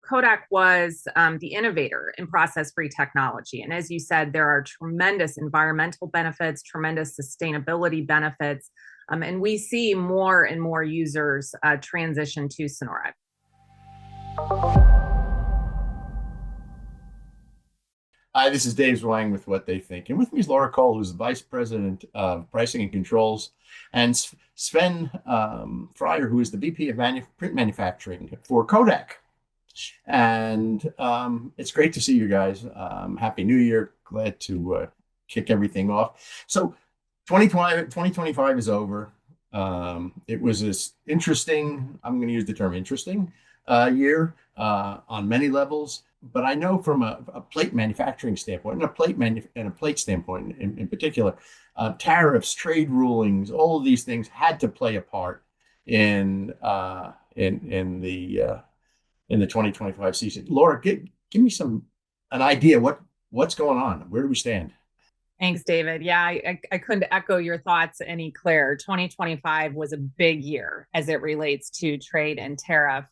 Kodak was the innovator in process-free technology. And as you said, there are tremendous environmental benefits, tremendous sustainability benefits. And we see more and more users transition to SONORA. Hi, this is Dave Zwang with What They Think. And with me is Laura Cole, who's the Vice President of Pricing and Controls, and Sven Freyer, who is the VP of Print Manufacturing for Kodak. And it's great to see you guys. Happy New Year. Glad to kick everything off. So 2025 is over. It was this interesting, I'm going to use the term interesting, year on many levels. But I know from a plate manufacturing standpoint, and a plate standpoint in particular, tariffs, trade rulings, all of these things had to play a part in the 2025 season. Laura, give me an idea what's going on. Where do we stand? Thanks, David. Yeah, I couldn't echo your thoughts any clearer. 2025 was a big year as it relates to trade and tariff.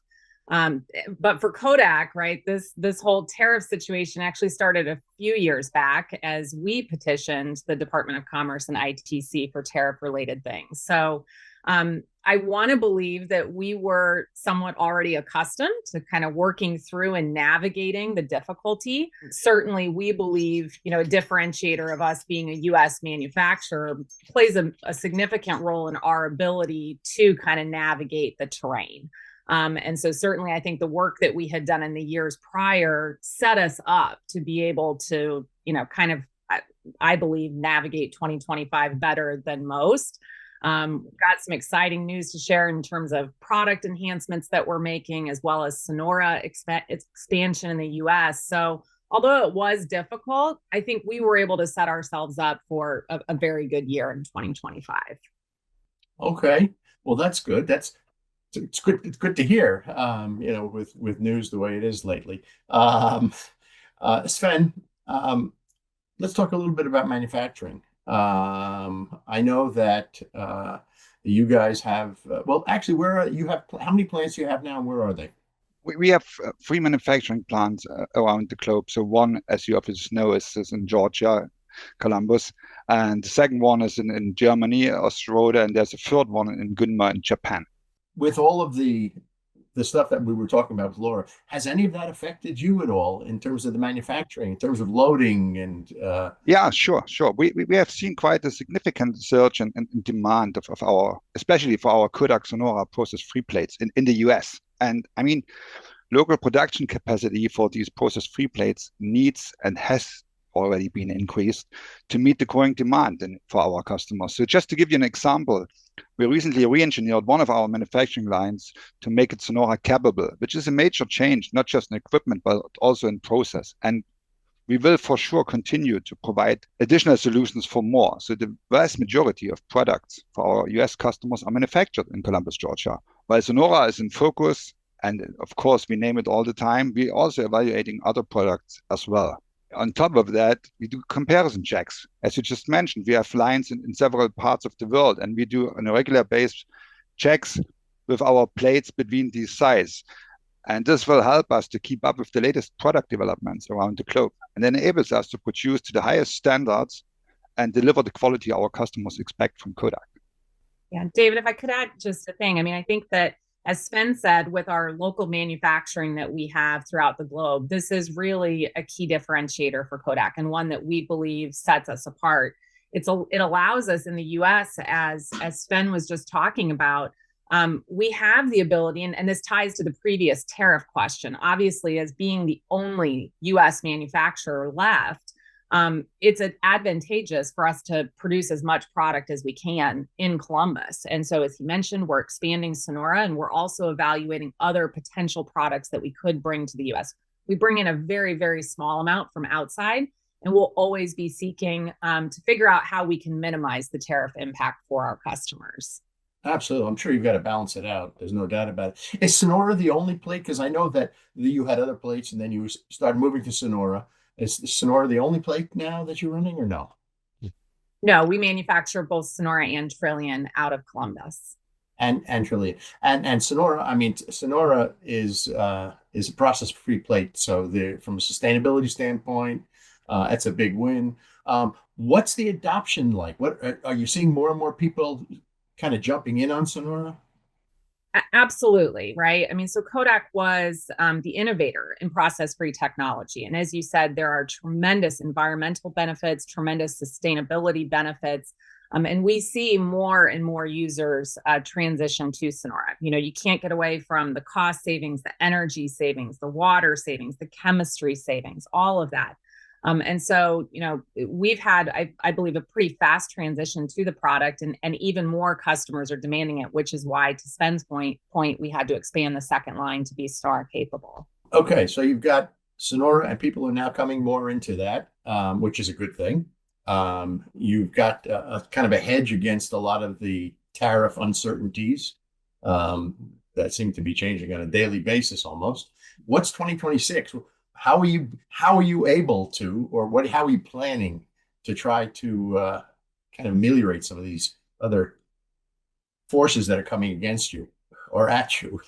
But for Kodak, right, this whole tariff situation actually started a few years back as we petitioned the Department of Commerce and ITC for tariff-related things. So I want to believe that we were somewhat already accustomed to kind of working through and navigating the difficulty. Certainly, we believe, a differentiator of us being a U.S. manufacturer plays a significant role in our ability to kind of navigate the terrain. And so certainly I think the work that we had done in the years prior set us up to be able to, kind of, I believe, navigate 2025 better than most. Got some exciting news to share in terms of product enhancements that we're making, as well as SONORA expansion in the US. So although it was difficult, I think we were able to set ourselves up for a very good year in 2025. Okay. Well, that's good. It's good. It's good to hear, with news the way it is lately. Sven, let's talk a little bit about manufacturing. I know that you guys have, actually, how many plants do you have now, and where are they? We have 3 manufacturing plants around the globe. So one, as you obviously know, is in Georgia, Columbus, and the second one is in Germany, Ostroda, and there's a third one in Gunma in Japan. With all of the stuff that we were talking about with Laura, has any of that affected you at all in terms of the manufacturing, in terms of loading and? Yeah, sure. We have seen quite a significant surge in demand of our, especially for our Kodak SONORA process-free plates in the US. And I mean, local production capacity for these process-free plates needs and has already been increased to meet the growing demand for our customers. So just to give you an example, we recently re-engineered one of our manufacturing lines to make it SONORA capable, which is a major change, not just in equipment, but also in process. And we will for sure continue to provide additional solutions for more. So the vast majority of products for our US customers are manufactured in Columbus, Georgia. While SONORA is in focus, and of course we name it all the time, we're also evaluating other products as well. On top of that, we do comparison checks. As you just mentioned, we have lines in several parts of the world, and we do on a regular basis checks with our plates between these sites. And this will help us to keep up with the latest product developments around the globe, and enables us to produce to the highest standards and deliver the quality our customers expect from Kodak. Yeah, David, if I could add just a thing. I mean, I think that, as Sven said, with our local manufacturing that we have throughout the globe, this is really a key differentiator for Kodak, and one that we believe sets us apart. It allows us in the US, as Sven was just talking about, we have the ability, and this ties to the previous tariff question, obviously, as being the only US manufacturer left, it's advantageous for us to produce as much product as we can in Columbus. And so, as you mentioned, we're expanding SONORA, and we're also evaluating other potential products that we could bring to the US. We bring in a very, very small amount from outside, and we'll always be seeking to figure out how we can minimize the tariff impact for our customers. Absolutely. I'm sure you've got to balance it out. There's no doubt about it. Is SONORA the only plate? Because I know that you had other plates, and then you started moving to SONORA. Is SONORA the only plate now that you're running, or no? No, we manufacture both SONORA and Trillion out of Columbus. and Trillium and Sonora. I mean, Sonora is a process-free plate, so from a sustainability standpoint, it's a big win. What's the adoption like? What are you seeing more and more people kind of jumping in on Sonora? Absolutely, right? I mean, so Kodak was the innovator in process-free technology. And as you said, there are tremendous environmental benefits, tremendous sustainability benefits. And we see more and more users transition to Sonora. You know, you can't get away from the cost savings, the energy savings, the water savings, the chemistry savings, all of that. And so, you know, we've had, I believe, a pretty fast transition to the product, and even more customers are demanding it, which is why, to Sven's point, we had to expand the second line to be Sonora capable. Okay, so you've got Sonora, and people are now coming more into that, which is a good thing. You've got a kind of a hedge against a lot of the tariff uncertainties that seem to be changing on a daily basis almost. What's 2026? How are you able to, or how are you planning to try to kind of ameliorate some of these other forces that are coming against you or at you?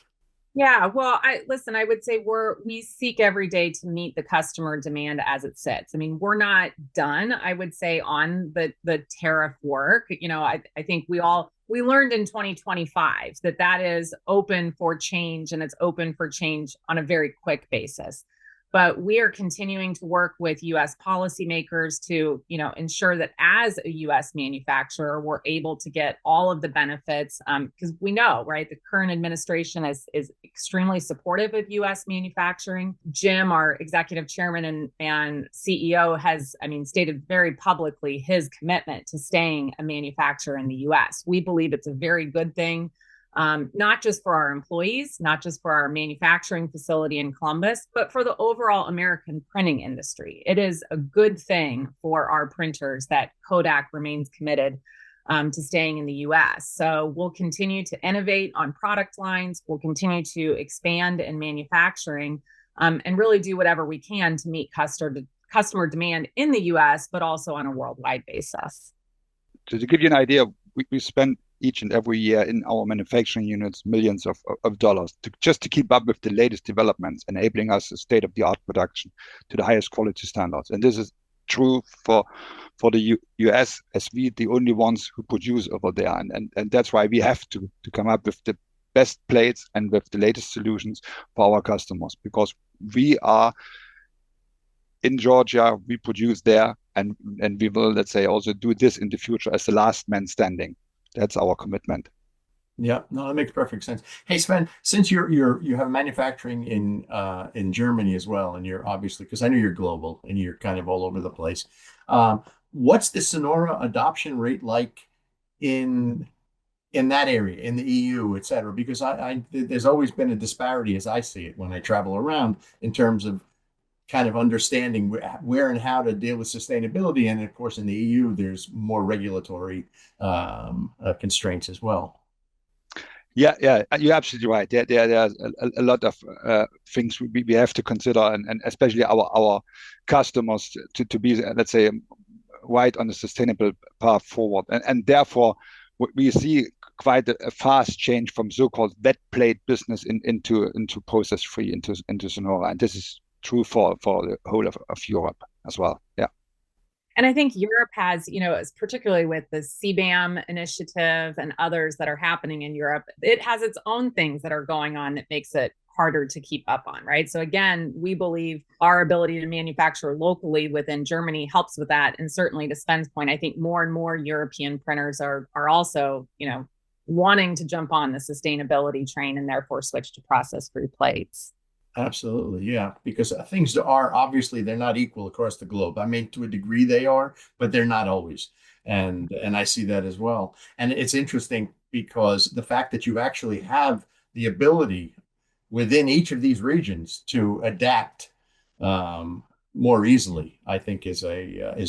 Yeah, well, I would say we seek every day to meet the customer demand as it sits. I mean, we're not done, I would say, on the tariff work. You know, I think we learned in 2025 that is open for change, and it's open for change on a very quick basis. But we are continuing to work with U.S. policymakers to, you know, ensure that as a U.S. manufacturer, we're able to get all of the benefits, because we know, right, the current administration is extremely supportive of U.S. manufacturing. Jim, our executive chairman and CEO, has, I mean, stated very publicly his commitment to staying a manufacturer in the U.S. We believe it's a very good thing. Not just for our employees, not just for our manufacturing facility in Columbus, but for the overall American printing industry. It is a good thing for our printers that Kodak remains committed to staying in the US. So we'll continue to innovate on product lines. We'll continue to expand in manufacturing, and really do whatever we can to meet customer demand in the US, but also on a worldwide basis. So to give you an idea, we spend each and every year in our manufacturing units millions of dollars just to keep up with the latest developments, enabling us a state-of-the-art production to the highest quality standards. And this is true for the US, as we the only ones who produce over there. And that's why we have to come up with the best plates and with the latest solutions for our customers, because we are in Georgia, we produce there, and we will, let's say, also do this in the future as the last man standing. That's our commitment. Yeah, no, that makes perfect sense. Hey, Sven, since you have manufacturing in Germany as well, and you're obviously, because I know you're global and you're kind of all over the place. What's the Sonora adoption rate like in that area, in the EU, et cetera? Because there's always been a disparity, as I see it when I travel around, in terms of kind of understanding where and how to deal with sustainability. And of course, in the EU, there's more regulatory constraints as well. Yeah, you're absolutely right. There's a lot of things we have to consider, and especially our customers to be, let's say, right on a sustainable path forward. And therefore, we see quite a fast change from so-called wet plate business into process-free, into Sonora. And this is true for the whole of Europe as well. Yeah. And I think Europe has, you know, particularly with the CBAM initiative and others that are happening in Europe, it has its own things that are going on that makes it harder to keep up on, right? So again, we believe our ability to manufacture locally within Germany helps with that. And certainly, to Sven's point, I think more and more European printers are also, you know, wanting to jump on the sustainability train and therefore switch to process-free plates. Absolutely, yeah, because things are obviously they're not equal across the globe. I mean, to a degree they are, but they're not always, and I see that as well. And it's interesting because the fact that you actually have the ability within each of these regions to adapt more easily, I think is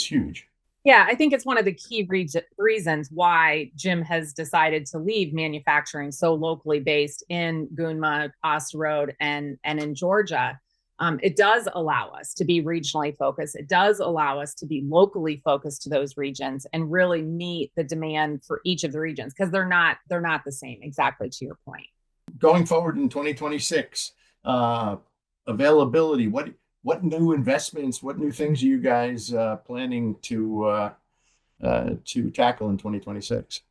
huge. Yeah, I think it's one of the key reasons why Jim has decided to leave manufacturing so locally based in Gunma, Osterode, and in Georgia. It does allow us to be regionally focused. It does allow us to be locally focused to those regions and really meet the demand for each of the regions, because they're not the same, exactly to your point. Going forward in 2026, availability, what new investments, what new things are you guys planning to tackle in 2026?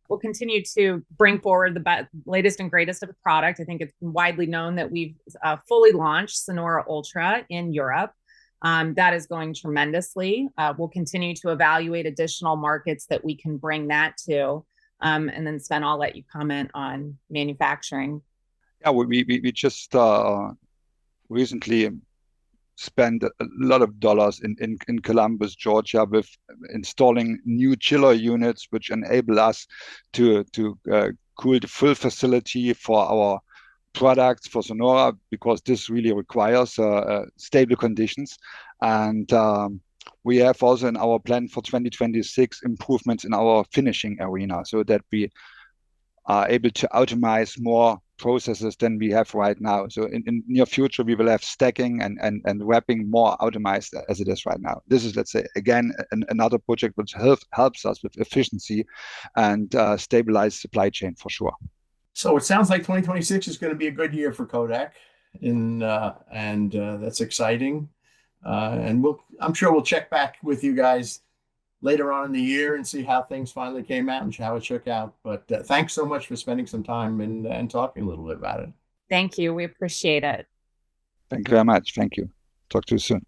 We'll continue to bring forward the latest and greatest of the product. I think it's widely known that we've fully launched SONORA Ultra in Europe. That is going tremendously. We'll continue to evaluate additional markets that we can bring that to. And then Sven, I'll let you comment on manufacturing. Yeah, we just recently spent a lot of dollars in Columbus, Georgia, with installing new chiller units, which enable us to cool the full facility for our products for SONORA, because this really requires stable conditions. And we have also in our plan for 2026 improvements in our finishing arena, so that we are able to automate more processes than we have right now. So in near future, we will have stacking and wrapping more automated as it is right now. This is, let's say, again, another project which helps us with efficiency and stabilize supply chain for sure. So it sounds like 2026 is going to be a good year for Kodak, and that's exciting. And I'm sure we'll check back with you guys later on in the year and see how things finally came out and how it shook out. But thanks so much for spending some time and talking a little bit about it. Thank you. We appreciate it. Thank you very much. Thank you. Talk to you soon.